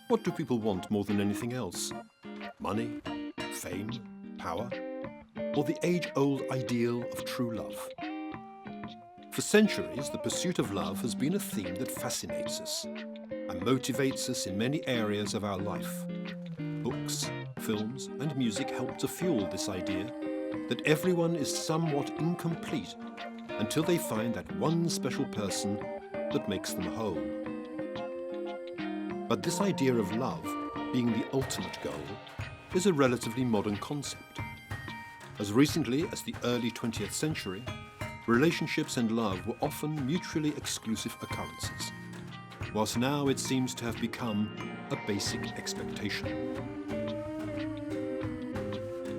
What do people want more than anything else? Money, fame, power, or the age-old ideal of true love? For centuries, the pursuit of love has been a theme that fascinates us and motivates us in many areas of our life. Books, films, and music help to fuel this idea that everyone is somewhat incomplete until they find that one special person that makes them whole. But this idea of love being the ultimate goal is a relatively modern concept. As recently as the early 20th century, relationships and love were often mutually exclusive occurrences, whilst now it seems to have become a basic expectation.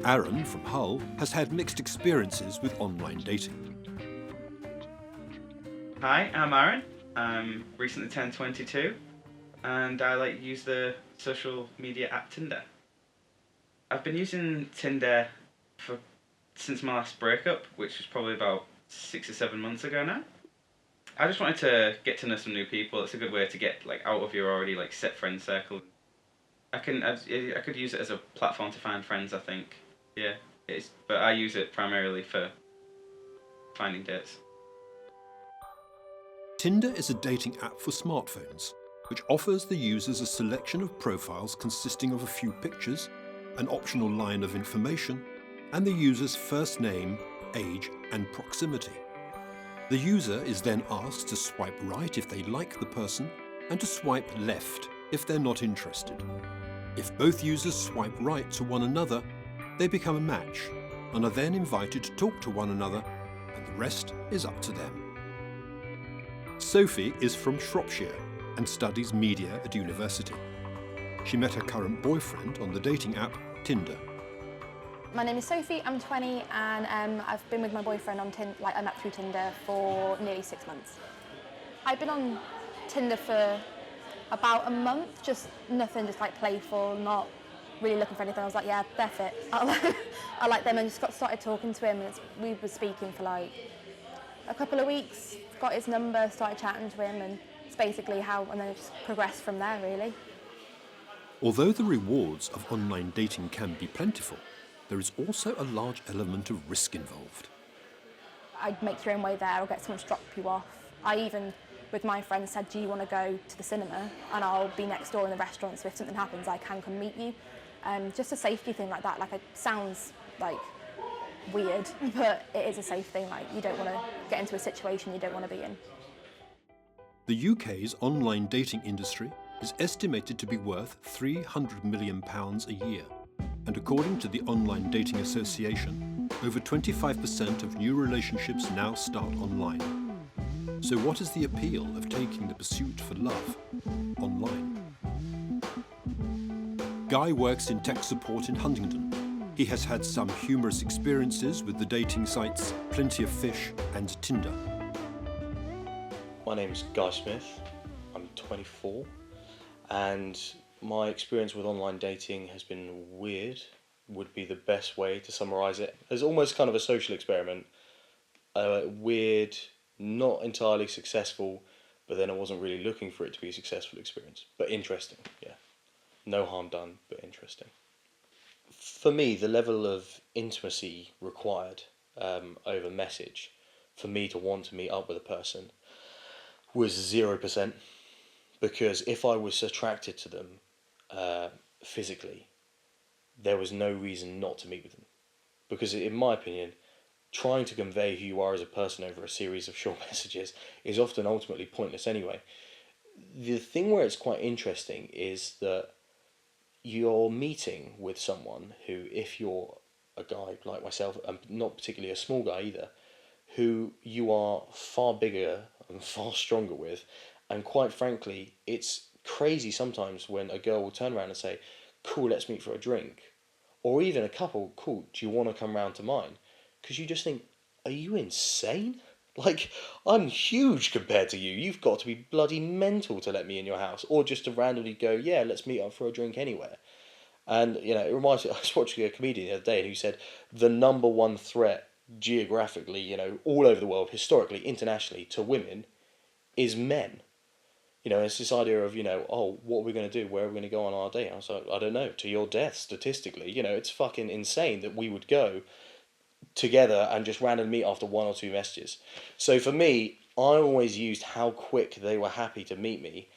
Aaron from Hull has had mixed experiences with online dating. Hi, I'm Aaron. I'm recently turned 22 and I use the social media app Tinder. I've been using Tinder since my last breakup, which was probably about 6 or 7 months ago now. I just wanted to get to know some new people. It's a good way to get out of your already set friend circle. I could use it as a platform to find friends, I think. Yeah, but I use it primarily for finding dates. Tinder is a dating app for smartphones, which offers the users a selection of profiles consisting of a few pictures, an optional line of information, and the user's first name, age, and proximity. The user is then asked to swipe right if they like the person, and to swipe left if they're not interested. If both users swipe right to one another, they become a match, and are then invited to talk to one another, and the rest is up to them. Sophie is from Shropshire and studies media at university. She met her current boyfriend on the dating app Tinder. My name is Sophie, I'm 20 and I've been with my boyfriend on I met through Tinder for nearly 6 months. I've been on Tinder for about a month, just nothing, just playful, not really looking for anything. I was like, yeah, they're fit. I like them, and just started talking to him, and we were speaking for a couple of weeks, got his number, started chatting to him, and it's basically and then it just progressed from there, really. Although the rewards of online dating can be plentiful, there is also a large element of risk involved. I'd make your own way there or get someone to drop you off. I even, with my friends, said, do you want to go to the cinema? And I'll be next door in the restaurant, so if something happens, I can come meet you. Just a safety thing like that. It sounds weird, but it is a safe thing. You don't want to get into a situation you don't want to be in. The UK's online dating industry is estimated to be worth £300 million a year. And according to the Online Dating Association, over 25% of new relationships now start online. So what is the appeal of taking the pursuit for love online? Guy works in tech support in Huntingdon. He has had some humorous experiences with the dating sites Plenty of Fish and Tinder. My name's Guy Smith, I'm 24, and my experience with online dating has been weird, would be the best way to summarise it. It's almost kind of a social experiment. Weird, not entirely successful, but then I wasn't really looking for it to be a successful experience. But interesting, yeah. No harm done, but interesting. For me, the level of intimacy required over message, for me to want to meet up with a person, was 0%. Because if I was attracted to them physically, there was no reason not to meet with them. Because in my opinion, trying to convey who you are as a person over a series of short messages is often ultimately pointless anyway. The thing where it's quite interesting is that you're meeting with someone who, if you're a guy like myself, and not particularly a small guy either, who you are far bigger and far stronger with, and quite frankly, it's crazy sometimes when a girl will turn around and say, cool, let's meet for a drink. Or even a couple, cool, do you want to come round to mine? Because you just think, are you insane? I'm huge compared to you. You've got to be bloody mental to let me in your house. Or just to randomly go, yeah, let's meet up for a drink anywhere. And, you know, it reminds me, I was watching a comedian the other day who said the number one threat geographically, you know, all over the world, historically, internationally, to women is men. You know, it's this idea of, you know, oh, what are we going to do? Where are we going to go on our date? And I was like, I don't know, to your death, statistically. You know, it's fucking insane that we would go together and just randomly meet after one or two messages. So for me, I always used how quick they were happy to meet me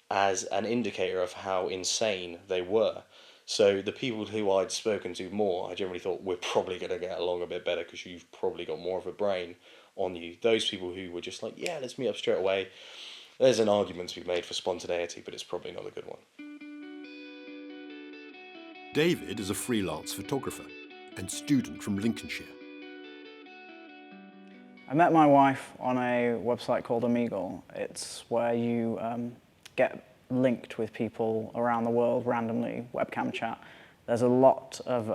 as an indicator of how insane they were. So the people who I'd spoken to more, I generally thought, we're probably going to get along a bit better because you've probably got more of a brain on you. Those people who were just like, yeah, let's meet up straight away. There's an argument to be made for spontaneity, but it's probably not a good one. David is a freelance photographer and student from Lincolnshire. I met my wife on a website called Omegle. It's where you get linked with people around the world randomly, webcam chat. There's a lot of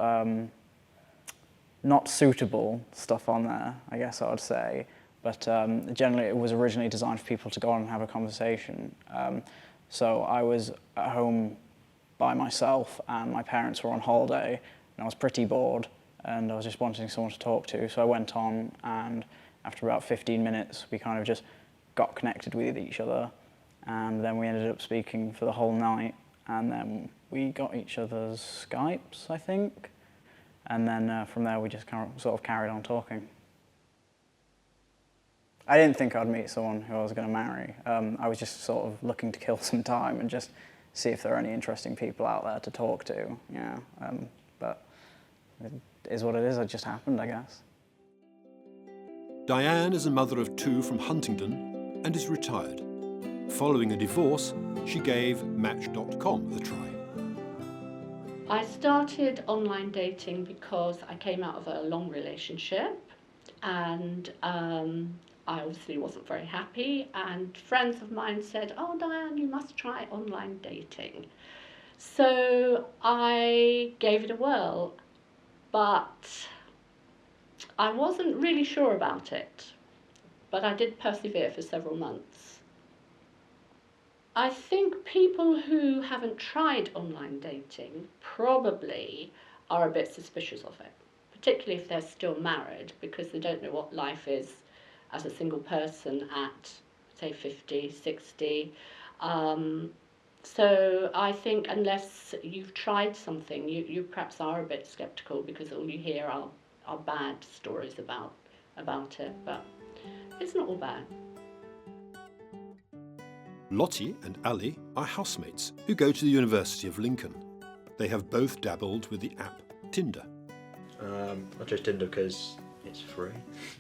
not suitable stuff on there, I guess I would say, but generally it was originally designed for people to go on and have a conversation. So I was at home by myself and my parents were on holiday and I was pretty bored and I was just wanting someone to talk to, so I went on, and after about 15 minutes we kind of just got connected with each other, and then we ended up speaking for the whole night, and then we got each other's Skypes, I think, and then from there we just sort of carried on talking. I didn't think I'd meet someone who I was going to marry. I was just sort of looking to kill some time and just see if there are any interesting people out there to talk to, yeah. But it is what it is, it just happened, I guess. Diane is a mother of two from Huntingdon and is retired. Following a divorce, she gave Match.com a try. I started online dating because I came out of a long relationship and I obviously wasn't very happy, and friends of mine said, oh Diane, you must try online dating. So I gave it a whirl, but I wasn't really sure about it, but I did persevere for several months. I think people who haven't tried online dating probably are a bit suspicious of it, particularly if they're still married, because they don't know what life is as a single person at, say, 50, 60. So I think unless you've tried something, you perhaps are a bit sceptical, because all you hear are bad stories about it, but it's not all bad. Lottie and Ali are housemates who go to the University of Lincoln. They have both dabbled with the app Tinder. I chose Tinder because it's free,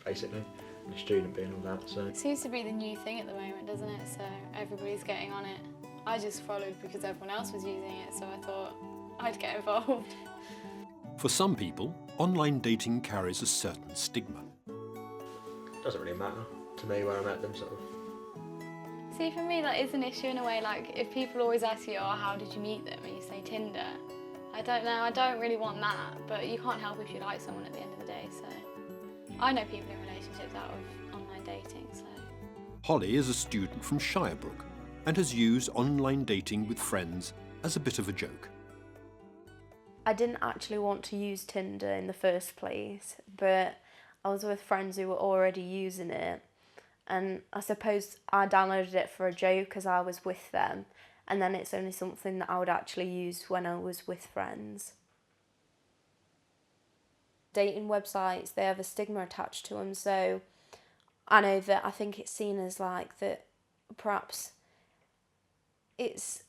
basically. I'm a student being all that, so. It seems to be the new thing at the moment, doesn't it? So everybody's getting on it. I just followed because everyone else was using it, so I thought I'd get involved. For some people, online dating carries a certain stigma. Doesn't really matter to me where I met them, sort of. See, for me that is an issue in a way. Like, if people always ask you, oh, how did you meet them? And you say Tinder. I don't know, I don't really want that, but you can't help if you like someone at the end of the day, so. I know people in relationships out of online dating, so. Holly is a student from Shirebrook and has used online dating with friends as a bit of a joke. I didn't actually want to use Tinder in the first place, but I was with friends who were already using it, and I suppose I downloaded it for a joke because I was with them, and then it's only something that I would actually use when I was with friends. Dating websites, they have a stigma attached to them, so I know that I think it's seen as like that perhaps it's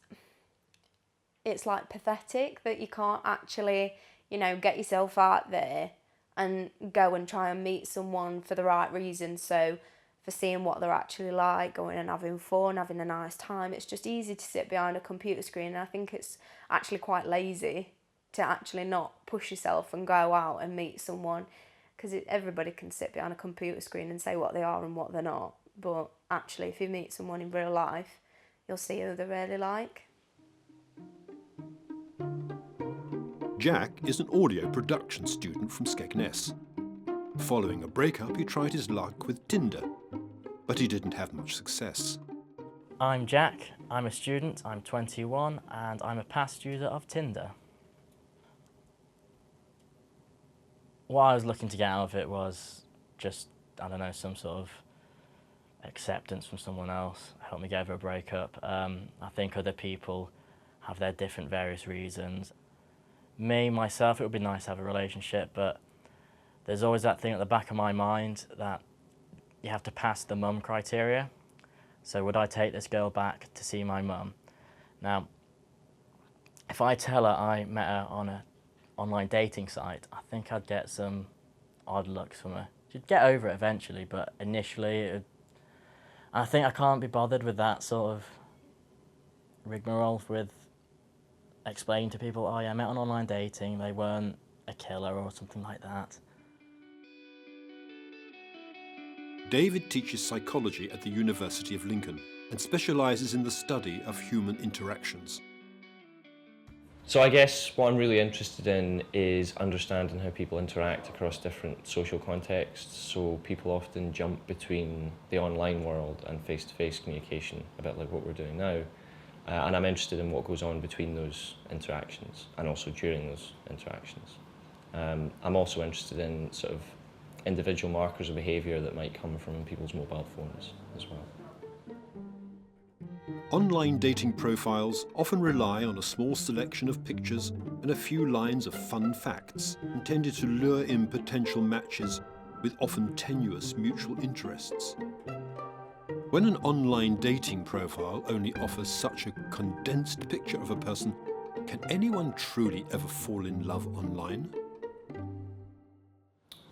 like pathetic that you can't actually, you know, get yourself out there and go and try and meet someone for the right reason. So for seeing what they're actually like, going and having fun, having a nice time, it's just easy to sit behind a computer screen, and I think it's actually quite lazy to actually not push yourself and go out and meet someone, because everybody can sit behind a computer screen and say what they are and what they're not, but actually if you meet someone in real life, you'll see who they're really like. Jack is an audio production student from Skegness. Following a breakup, he tried his luck with Tinder, but he didn't have much success. I'm Jack, I'm a student, I'm 21, and I'm a past user of Tinder. what I was looking to get out of it was just, I don't know, some sort of acceptance from someone else, help me get over a breakup. I think other people have their different various reasons. Me, myself, it would be nice to have a relationship, but there's always that thing at the back of my mind that you have to pass the mum criteria. So would I take this girl back to see my mum? Now, if I tell her I met her on an online dating site, I think I'd get some odd looks from her. She'd get over it eventually, but initially, I think I can't be bothered with that sort of rigmarole with explaining to people, oh yeah, I met on online dating, they weren't a killer or something like that. David teaches psychology at the University of Lincoln and specialises in the study of human interactions. So I guess what I'm really interested in is understanding how people interact across different social contexts. So people often jump between the online world and face-to-face communication, a bit like what we're doing now. And I'm interested in what goes on between those interactions and also during those interactions. I'm also interested in sort of individual markers of behaviour that might come from people's mobile phones as well. Online dating profiles often rely on a small selection of pictures and a few lines of fun facts intended to lure in potential matches with often tenuous mutual interests. When an online dating profile only offers such a condensed picture of a person, can anyone truly ever fall in love online?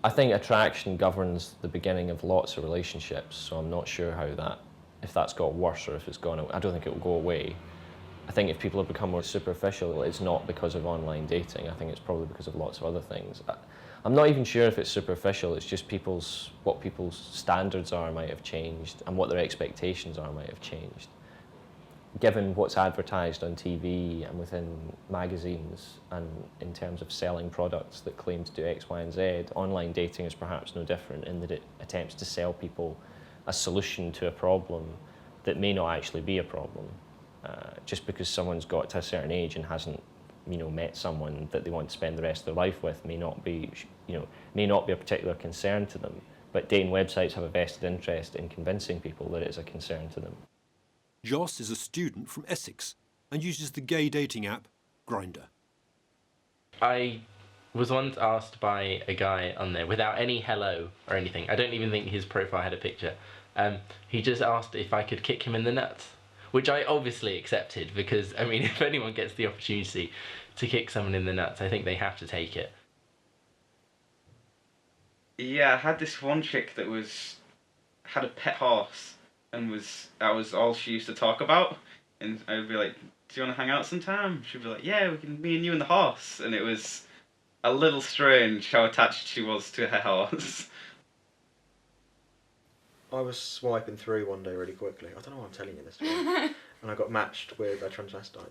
I think attraction governs the beginning of lots of relationships, so I'm not sure if that's got worse or if it's gone away. I don't think it will go away. I think if people have become more superficial, it's not because of online dating. I think it's probably because of lots of other things. I'm not even sure if it's superficial, it's just what people's standards are might have changed and what their expectations are might have changed. Given what's advertised on TV and within magazines and in terms of selling products that claim to do X, Y, and Z, online dating is perhaps no different in that it attempts to sell people a solution to a problem that may not actually be a problem. Just because someone's got to a certain age and hasn't, met someone that they want to spend the rest of their life with may not be a particular concern to them. But dating websites have a vested interest in convincing people that it is a concern to them. Joss is a student from Essex and uses the gay dating app Grindr. I was once asked by a guy on there without any hello or anything. I don't even think his profile had a picture. He just asked if I could kick him in the nuts, which I obviously accepted because, if anyone gets the opportunity to kick someone in the nuts, I think they have to take it. Yeah, I had this one chick that had a pet horse, and that was all she used to talk about. And I would be like, do you want to hang out sometime? She'd be like, yeah, we can, me and you and the horse. And it was a little strange how attached she was to her horse. I was swiping through one day really quickly. I don't know why I'm telling you this story. And I got matched with a transvestite.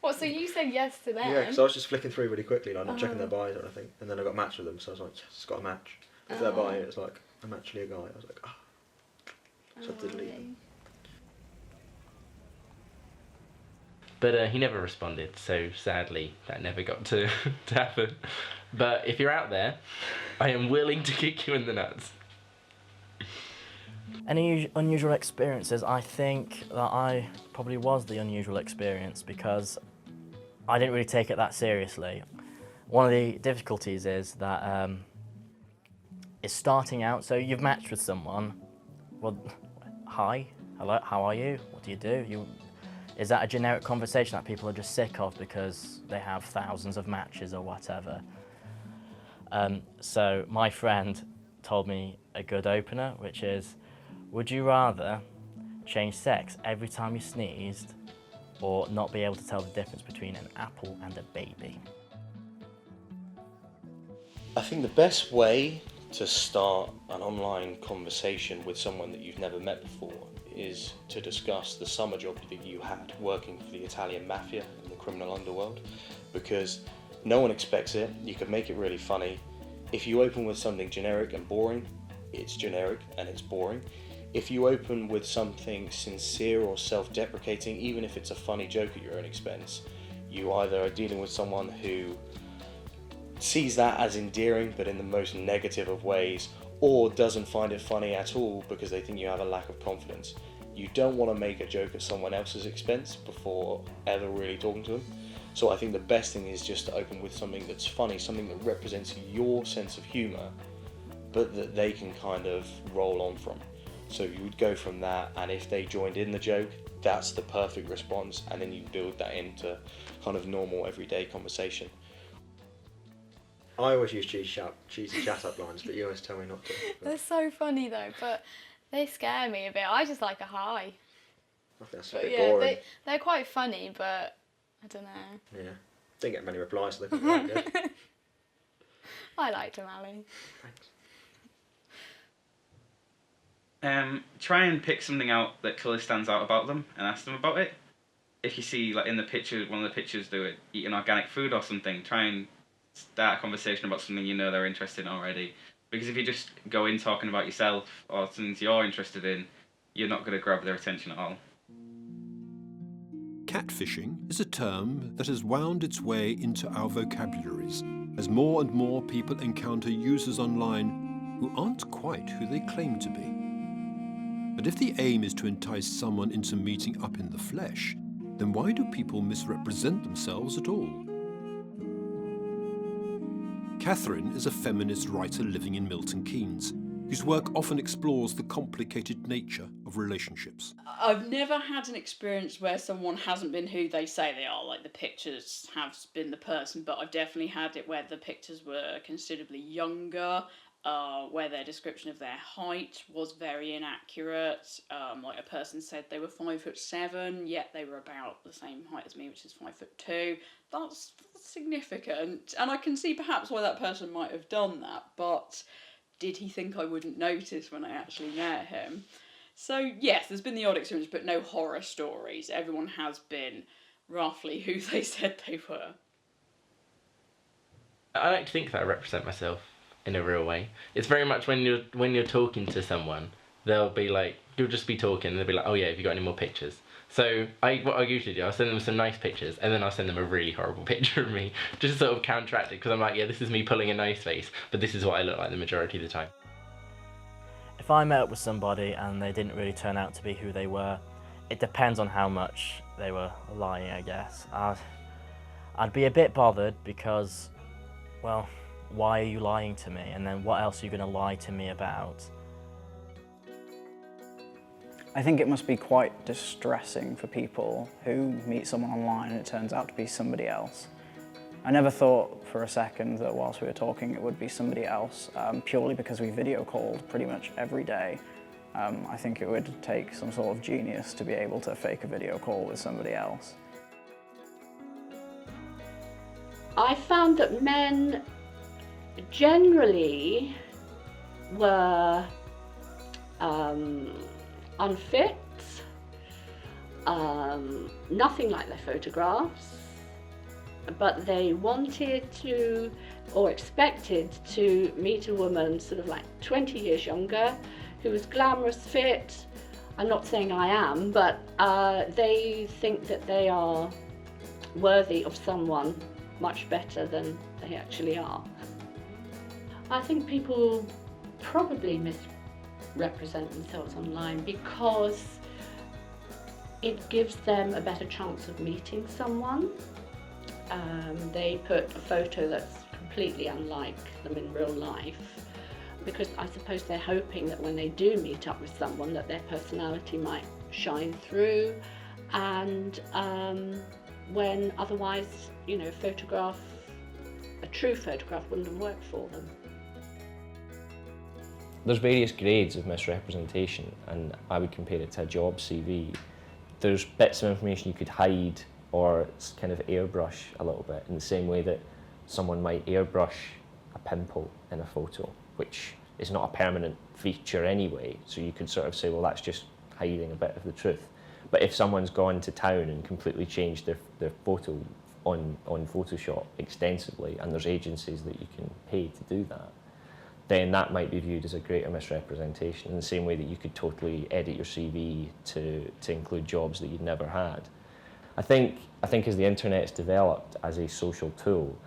What, so you said yes to them? Yeah, because I was just flicking through really quickly, like not checking their bios or anything. And then I got matched with them, so I was like, yes, got a match. If their bio, it's like, I'm actually a guy. I was like, So I had to delete them. But he never responded, so sadly that never got to happen. But if you're out there, I am willing to kick you in the nuts. Any unusual experiences? I think that I probably was the unusual experience because I didn't really take it that seriously. One of the difficulties is that it's starting out, so you've matched with someone. Well, hi, hello, how are you? What do you do? Is that a generic conversation that people are just sick of because they have thousands of matches or whatever? So my friend told me a good opener, which is, would you rather change sex every time you sneezed or not be able to tell the difference between an apple and a baby? I think the best way to start an online conversation with someone that you've never met before is to discuss the summer job that you had working for the Italian mafia in the criminal underworld, because no one expects it. You could make it really funny. If you open with something generic and boring, it's generic and it's boring. If you open with something sincere or self-deprecating, even if it's a funny joke at your own expense, you either are dealing with someone who sees that as endearing but in the most negative of ways, or doesn't find it funny at all because they think you have a lack of confidence. You don't want to make a joke at someone else's expense before ever really talking to them. So I think the best thing is just to open with something that's funny, something that represents your sense of humour, but that they can kind of roll on from. So you would go from that, and if they joined in the joke, that's the perfect response, and then you build that into kind of normal everyday conversation. I always use cheesy chat-up lines, but you always tell me not to. They're so funny though, but they scare me a bit. I just like a high. I think that's a But bit yeah, boring. they're quite funny, but I don't know. Yeah. Didn't get many replies, so they couldn't be good. I liked them, Ali. Thanks. Try and pick something out that colour stands out about them and ask them about it. If you see, like in the picture, one of the pictures, they were eating organic food or something, try and start a conversation about something you know they're interested in already. Because if you just go in talking about yourself or things you're interested in, you're not going to grab their attention at all. Catfishing is a term that has wound its way into our vocabularies as more and more people encounter users online who aren't quite who they claim to be. But if the aim is to entice someone into meeting up in the flesh, then why do people misrepresent themselves at all? Catherine is a feminist writer living in Milton Keynes, whose work often explores the complicated nature of relationships. I've never had an experience where someone hasn't been who they say they are, like the pictures have been the person, but I've definitely had it where the pictures were considerably younger, where their description of their height was very inaccurate. Like a person said they were 5'7", yet they were about the same height as me, which is 5'2". That's significant, and I can see perhaps why that person might have done that, but did he think I wouldn't notice when I actually met him? So yes, there's been the odd experience, but no horror stories. Everyone has been roughly who they said they were. I like to think that I represent myself in a real way. It's very much when you're talking to someone, they'll be like, you'll just be talking, and they'll be like, oh yeah, have you got any more pictures? So what I usually do, I'll send them some nice pictures, and then I'll send them a really horrible picture of me, just to sort of counteract it, because I'm like, yeah, this is me pulling a nice face, but this is what I look like the majority of the time. If I met up with somebody and they didn't really turn out to be who they were, it depends on how much they were lying, I guess. I'd be a bit bothered because, well, why are you lying to me? And then what else are you going to lie to me about? I think it must be quite distressing for people who meet someone online and it turns out to be somebody else. I never thought for a second that whilst we were talking it would be somebody else, purely because we video called pretty much every day. I think it would take some sort of genius to be able to fake a video call with somebody else. I found that men generally were unfit, nothing like their photographs, but they wanted to or expected to meet a woman sort of like 20 years younger who was glamorous, fit. I'm not saying I am, but they think that they are worthy of someone much better than they actually are. I think people probably misrepresent themselves online because it gives them a better chance of meeting someone. They put a photo that's completely unlike them in real life because I suppose they're hoping that when they do meet up with someone that their personality might shine through, and when otherwise, you know, a true photograph wouldn't have worked for them. There's various grades of misrepresentation, and I would compare it to a job CV. There's bits of information you could hide or kind of airbrush a little bit, in the same way that someone might airbrush a pimple in a photo, which is not a permanent feature anyway, so you could sort of say, well, that's just hiding a bit of the truth. But if someone's gone to town and completely changed their photo on Photoshop extensively, and there's agencies that you can pay to do that, then that might be viewed as a greater misrepresentation, in the same way that you could totally edit your CV to include jobs that you'd never had. I think as the internet's developed as a social tool,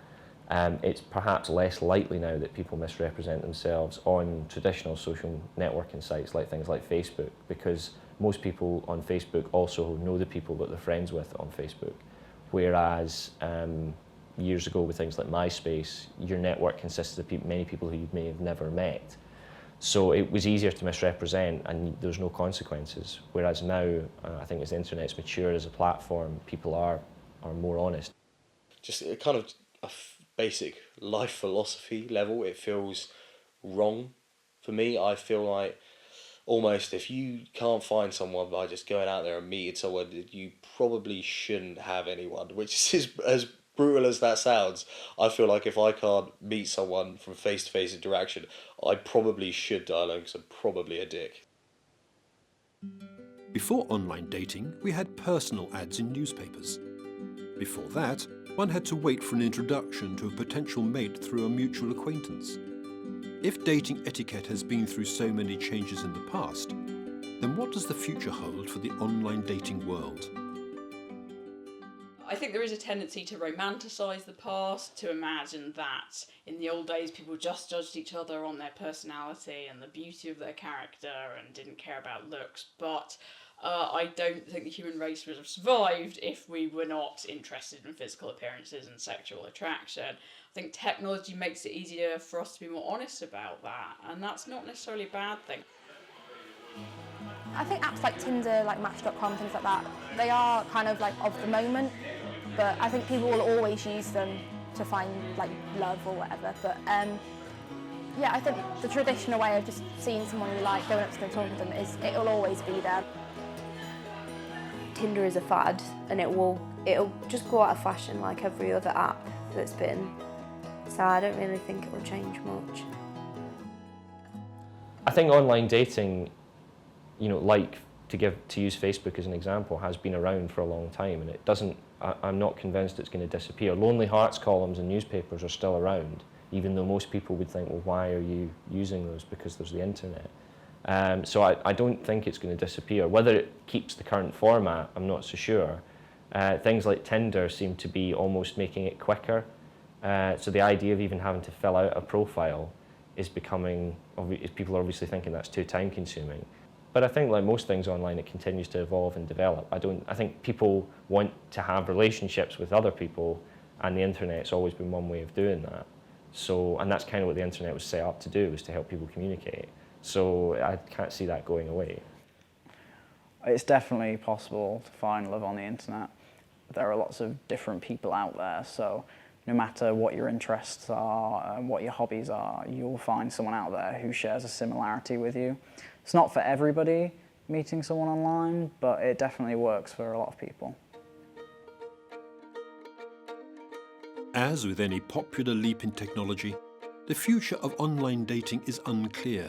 It's perhaps less likely now that people misrepresent themselves on traditional social networking sites like things like Facebook, because most people on Facebook also know the people that they're friends with on Facebook. Whereas years ago with things like MySpace, your network consisted of many people who you may have never met. So it was easier to misrepresent and there's no consequences. Whereas now, I think as the internet's matured as a platform, people are more honest. Just a kind of a basic life philosophy level, it feels wrong for me. I feel like almost if you can't find someone by just going out there and meeting someone, you probably shouldn't have anyone, which is as brutal as that sounds. I feel like if I can't meet someone from face-to-face interaction, I probably should die alone because I'm probably a dick. Before online dating, we had personal ads in newspapers. Before that, one had to wait for an introduction to a potential mate through a mutual acquaintance. If dating etiquette has been through so many changes in the past, then what does the future hold for the online dating world? I think there is a tendency to romanticise the past, to imagine that in the old days people just judged each other on their personality and the beauty of their character and didn't care about looks, but I don't think the human race would have survived if we were not interested in physical appearances and sexual attraction. I think technology makes it easier for us to be more honest about that, and that's not necessarily a bad thing. I think apps like Tinder, like Match.com, things like that, they are kind of like of the moment, but I think people will always use them to find like love or whatever. But yeah, I think the traditional way of just seeing someone you like, going up to them, talking to them, it'll always be there. Tinder is a fad, and it'll just go out of fashion like every other app that's been. So I don't really think it will change much. I think online dating, you know, like to use Facebook as an example, has been around for a long time, and it doesn't. I'm not convinced it's going to disappear. Lonely Hearts columns in newspapers are still around, even though most people would think, well, why are you using those? Because there's the internet. So I don't think it's going to disappear. Whether it keeps the current format, I'm not so sure. Things like Tinder seem to be almost making it quicker. So the idea of even having to fill out a profile is becoming, people are obviously thinking that's too time consuming. But I think like most things online, it continues to evolve and develop. I think people want to have relationships with other people, and the internet's always been one way of doing that. So, and that's kind of what the internet was set up to do, was to help people communicate. So I can't see that going away. It's definitely possible to find love on the internet. There are lots of different people out there, so no matter what your interests are and what your hobbies are, you'll find someone out there who shares a similarity with you. It's not for everybody, meeting someone online, but it definitely works for a lot of people. As with any popular leap in technology, the future of online dating is unclear,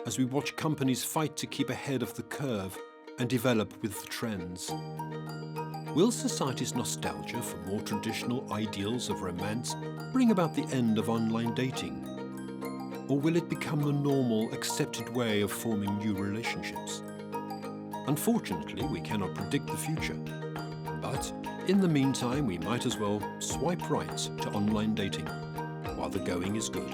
as we watch companies fight to keep ahead of the curve and develop with the trends. Will society's nostalgia for more traditional ideals of romance bring about the end of online dating? Or will it become the normal, accepted way of forming new relationships? Unfortunately, we cannot predict the future. But in the meantime, we might as well swipe right to online dating while the going is good.